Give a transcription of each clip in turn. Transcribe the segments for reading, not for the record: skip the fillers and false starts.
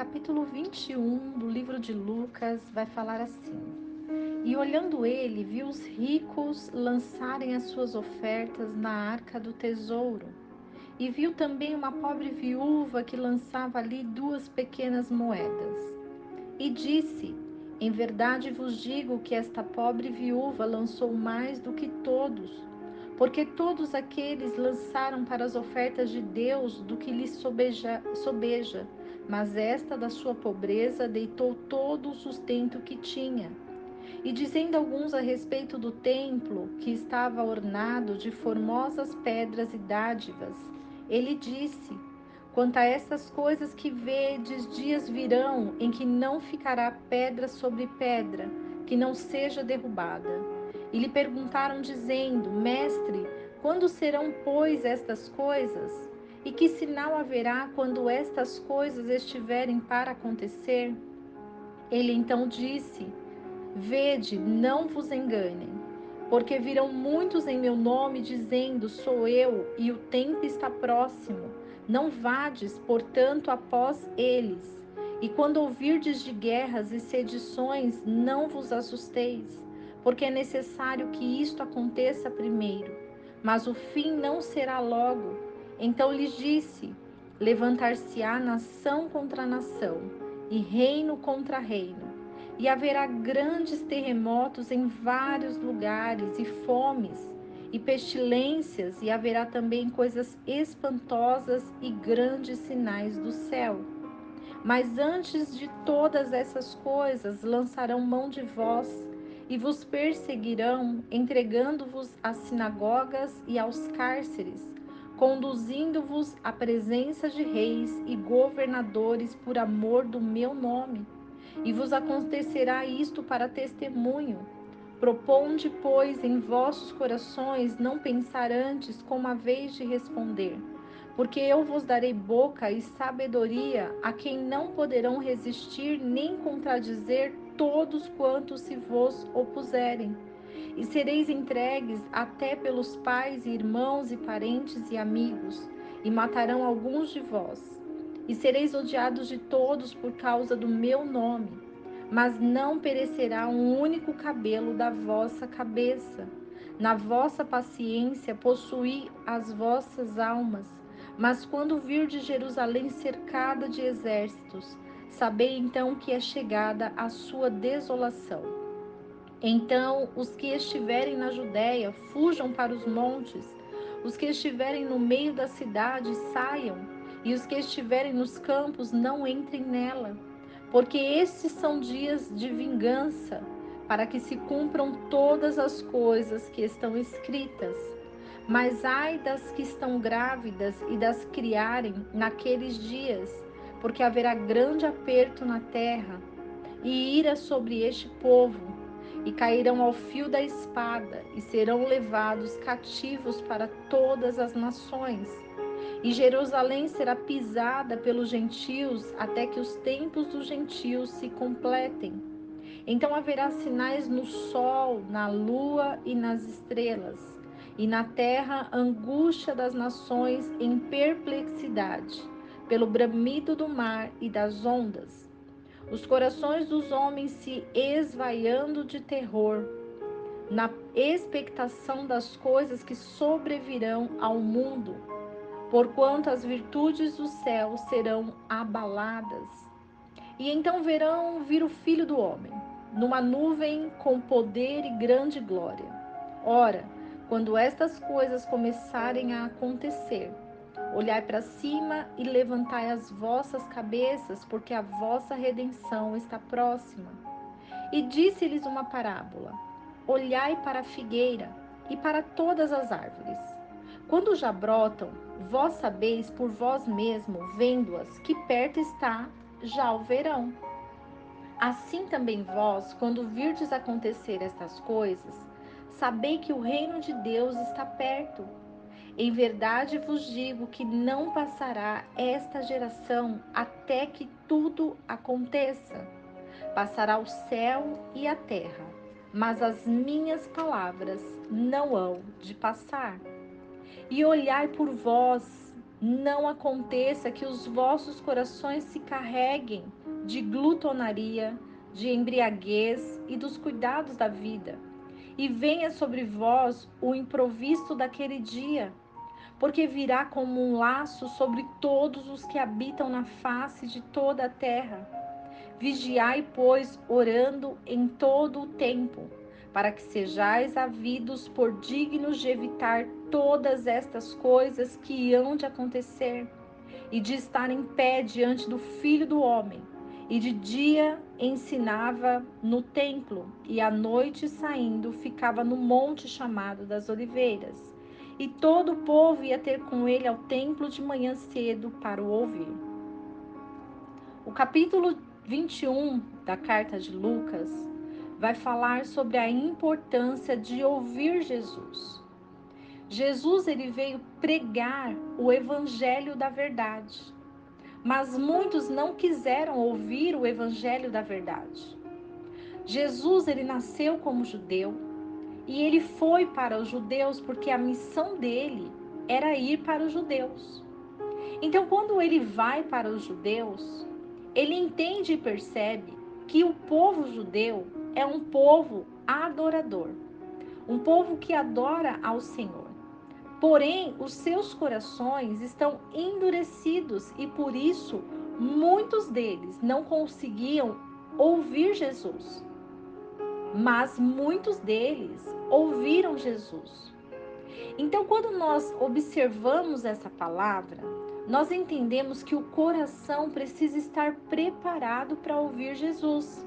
capítulo 21 do livro de Lucas vai falar assim: E olhando ele, viu os ricos lançarem as suas ofertas na arca do tesouro. E viu também uma pobre viúva que lançava ali 2 pequenas moedas. E disse: Em verdade vos digo que esta pobre viúva lançou mais do que todos, porque todos aqueles lançaram para as ofertas de Deus do que lhes sobeja, mas esta da sua pobreza deitou todo o sustento que tinha. E dizendo alguns a respeito do templo, que estava ornado de formosas pedras e dádivas, ele disse: Quanto a essas coisas que vedes, dias virão em que não ficará pedra sobre pedra, que não seja derrubada. E lhe perguntaram, dizendo: Mestre, quando serão, pois, estas coisas? E que sinal haverá quando estas coisas estiverem para acontecer? Ele então disse: Vede, não vos enganem, porque virão muitos em meu nome, dizendo: Sou eu, e o tempo está próximo. Não vades, portanto, após eles. E quando ouvirdes de guerras e sedições, não vos assusteis, porque é necessário que isto aconteça primeiro, mas o fim não será logo. Então lhes disse: Levantar-se-á nação contra nação, e reino contra reino, e haverá grandes terremotos em vários lugares, e fomes, e pestilências, e haverá também coisas espantosas e grandes sinais do céu. Mas antes de todas essas coisas, lançarão mão de vós, e vos perseguirão, entregando-vos às sinagogas e aos cárceres, conduzindo-vos à presença de reis e governadores por amor do meu nome. E vos acontecerá isto para testemunho. Proponde, pois, em vossos corações não pensar antes como haveis de responder, porque eu vos darei boca e sabedoria a quem não poderão resistir nem contradizer todos quantos se vos opuserem. E sereis entregues até pelos pais e irmãos e parentes e amigos, e matarão alguns de vós. E sereis odiados de todos por causa do meu nome, mas não perecerá um único cabelo da vossa cabeça. Na vossa paciência possuí as vossas almas. Mas quando virdes Jerusalém cercada de exércitos, sabei então que é chegada a sua desolação. Então os que estiverem na Judéia fujam para os montes, os que estiverem no meio da cidade saiam, e os que estiverem nos campos não entrem nela, porque estes são dias de vingança, para que se cumpram todas as coisas que estão escritas. Mas ai das que estão grávidas e das que criarem naqueles dias, porque haverá grande aperto na terra e ira sobre este povo, e cairão ao fio da espada, e serão levados cativos para todas as nações. E Jerusalém será pisada pelos gentios, até que os tempos dos gentios se completem. Então haverá sinais no sol, na lua e nas estrelas, e na terra angústia das nações em perplexidade, pelo bramido do mar e das ondas. Os corações dos homens se esvaiando de terror, na expectação das coisas que sobrevirão ao mundo, porquanto as virtudes do céu serão abaladas. E então verão vir o Filho do Homem, numa nuvem com poder e grande glória. Ora, quando estas coisas começarem a acontecer, olhai para cima e levantai as vossas cabeças, porque a vossa redenção está próxima. E disse-lhes uma parábola: Olhai para a figueira e para todas as árvores. Quando já brotam, vós sabeis por vós mesmos, vendo-as, que perto está já o verão. Assim também vós, quando virdes acontecer estas coisas, sabei que o reino de Deus está perto. Em verdade vos digo que não passará esta geração até que tudo aconteça. Passará o céu e a terra, mas as minhas palavras não hão de passar. E olhai por vós, não aconteça que os vossos corações se carreguem de glutonaria, de embriaguez e dos cuidados da vida, e venha sobre vós o improviso daquele dia, porque virá como um laço sobre todos os que habitam na face de toda a terra. Vigiai, pois, orando em todo o tempo, para que sejais havidos por dignos de evitar todas estas coisas que hão de acontecer, e de estar em pé diante do Filho do Homem. E de dia ensinava no templo, e à noite saindo ficava no monte chamado das Oliveiras. E todo o povo ia ter com ele ao templo de manhã cedo para o ouvir. O capítulo 21 da carta de Lucas vai falar sobre a importância de ouvir Jesus. Jesus, ele veio pregar o evangelho da verdade, mas muitos não quiseram ouvir o evangelho da verdade. Jesus, ele nasceu como judeu e ele foi para os judeus porque a missão dele era ir para os judeus. Então, quando ele vai para os judeus, ele entende e percebe que o povo judeu é um povo adorador, um povo que adora ao Senhor. Porém, os seus corações estão endurecidos e por isso muitos deles não conseguiam ouvir Jesus. Mas muitos deles ouviram Jesus. Então, quando nós observamos essa palavra, nós entendemos que o coração precisa estar preparado para ouvir Jesus.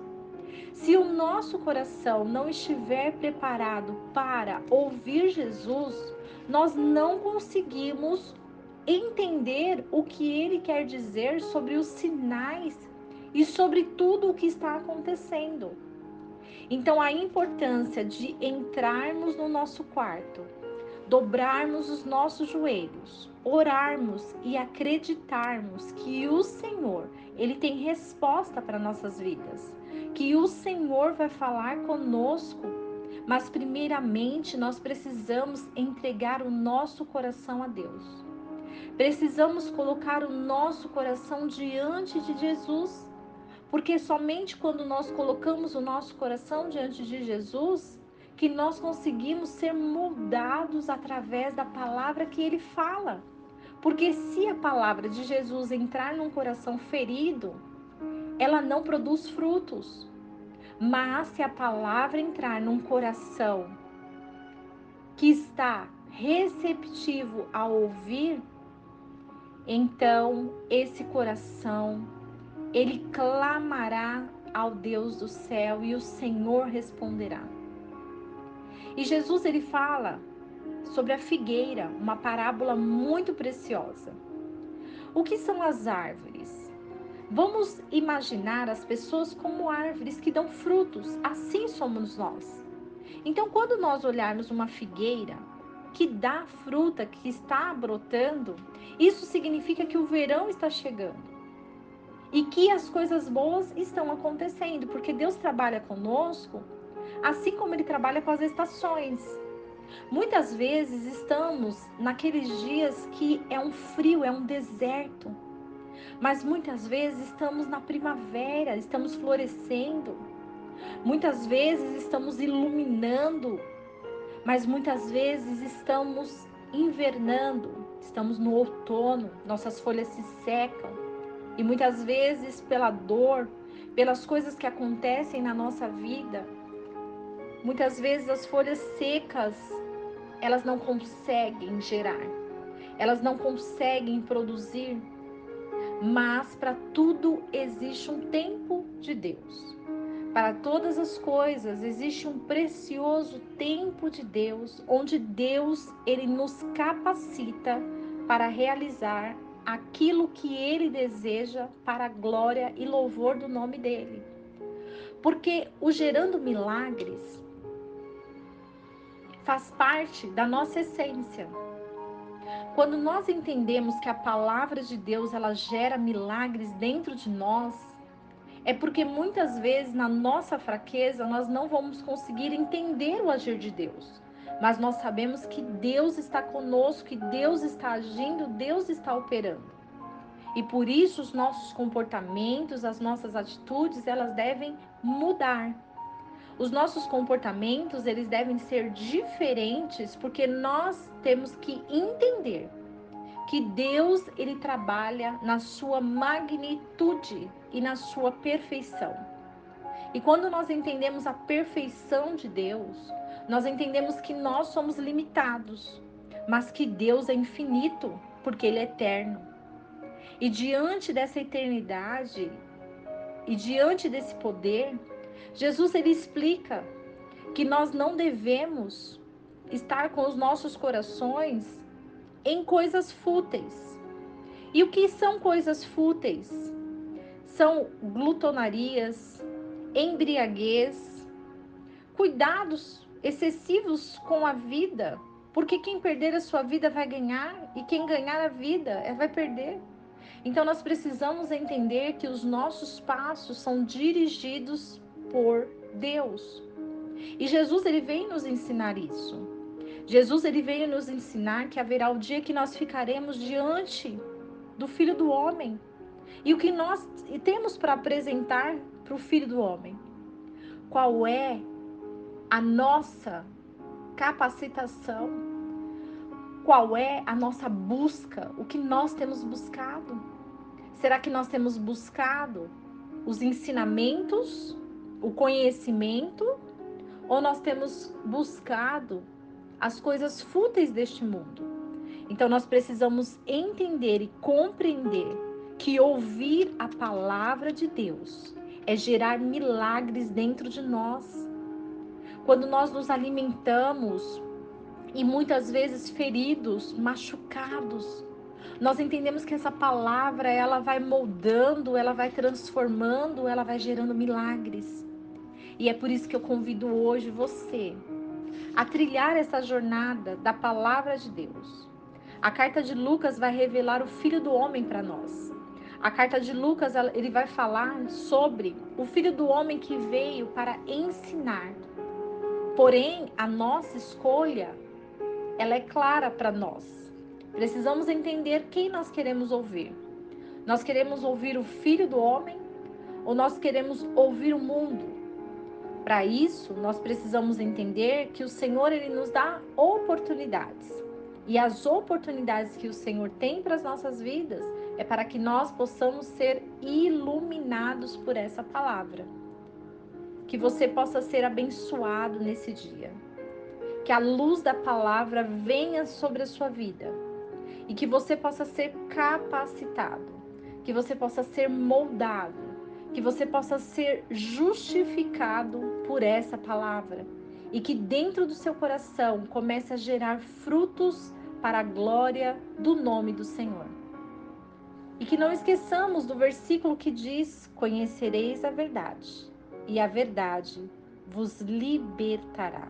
Se o nosso coração não estiver preparado para ouvir Jesus, nós não conseguimos entender o que ele quer dizer sobre os sinais e sobre tudo o que está acontecendo. Então, a importância de entrarmos no nosso quarto, dobrarmos os nossos joelhos, orarmos e acreditarmos que o Senhor, ele tem resposta para nossas vidas, que o Senhor vai falar conosco, mas primeiramente nós precisamos entregar o nosso coração a Deus. Precisamos colocar o nosso coração diante de Jesus, porque somente quando nós colocamos o nosso coração diante de Jesus, que nós conseguimos ser moldados através da palavra que ele fala. Porque se a palavra de Jesus entrar num coração ferido, ela não produz frutos. Mas se a palavra entrar num coração que está receptivo a ouvir, então esse coração, ele clamará ao Deus do céu e o Senhor responderá. E Jesus, ele fala sobre a figueira, uma parábola muito preciosa. O que são as árvores? Vamos imaginar as pessoas como árvores que dão frutos, assim somos nós. Então, quando nós olharmos uma figueira que dá fruta, que está brotando, isso significa que o verão está chegando. E que as coisas boas estão acontecendo, porque Deus trabalha conosco, assim como Ele trabalha com as estações. Muitas vezes estamos naqueles dias que é um frio, é um deserto. Mas muitas vezes estamos na primavera, estamos florescendo. Muitas vezes estamos iluminando, mas muitas vezes estamos invernando, estamos no outono, nossas folhas se secam. E muitas vezes pela dor, pelas coisas que acontecem na nossa vida, muitas vezes as folhas secas, elas não conseguem gerar, elas não conseguem produzir, mas para tudo existe um tempo de Deus. Para todas as coisas existe um precioso tempo de Deus, onde Deus, ele nos capacita para realizar aquilo que ele deseja para a glória e louvor do nome dele. Porque o gerando milagres faz parte da nossa essência. Quando nós entendemos que a palavra de Deus, ela gera milagres dentro de nós, é porque muitas vezes na nossa fraqueza nós não vamos conseguir entender o agir de Deus. mas nós sabemos que Deus está conosco, que Deus está agindo, Deus está operando. E por isso os nossos comportamentos, as nossas atitudes, elas devem mudar. Os nossos comportamentos, eles devem ser diferentes, porque nós temos que entender que Deus, ele trabalha na sua magnitude e na sua perfeição. E quando nós entendemos a perfeição de Deus, nós entendemos que nós somos limitados, mas que Deus é infinito, porque ele é eterno. E diante dessa eternidade e diante desse poder, Jesus ele explica que nós não devemos estar com os nossos corações em coisas fúteis. E o que são coisas fúteis? São glutonarias, embriaguez, cuidados excessivos com a vida, porque quem perder a sua vida vai ganhar e quem ganhar a vida vai perder. Então nós precisamos entender que os nossos passos são dirigidos por Deus. E Jesus ele veio nos ensinar isso. Jesus ele veio nos ensinar que haverá o dia que nós ficaremos diante do Filho do Homem. E o que nós temos para apresentar para o Filho do Homem? Qual é a nossa capacitação? Qual é a nossa busca? O que nós temos buscado? Será que nós temos buscado os ensinamentos, o conhecimento, ou nós temos buscado as coisas fúteis deste mundo? Então nós precisamos entender e compreender que ouvir a palavra de Deus é gerar milagres dentro de nós. Quando nós nos alimentamos e muitas vezes feridos, machucados, nós entendemos que essa palavra, ela vai moldando, ela vai transformando, ela vai gerando milagres. E é por isso que eu convido hoje você a trilhar essa jornada da palavra de Deus. A carta de Lucas vai revelar o Filho do Homem para nós. A carta de Lucas, ele vai falar sobre o Filho do Homem que veio para ensinar. Porém, a nossa escolha, ela é clara para nós. Precisamos entender quem nós queremos ouvir. Nós queremos ouvir o Filho do Homem ou nós queremos ouvir o mundo? Para isso, nós precisamos entender que o Senhor ele nos dá oportunidades. E as oportunidades que o Senhor tem para as nossas vidas é para que nós possamos ser iluminados por essa palavra. Que você possa ser abençoado nesse dia. Que a luz da palavra venha sobre a sua vida. E que você possa ser capacitado. Que você possa ser moldado. Que você possa ser justificado por essa palavra. E que dentro do seu coração comece a gerar frutos para a glória do nome do Senhor. E que não esqueçamos do versículo que diz: conhecereis a verdade, e a verdade vos libertará.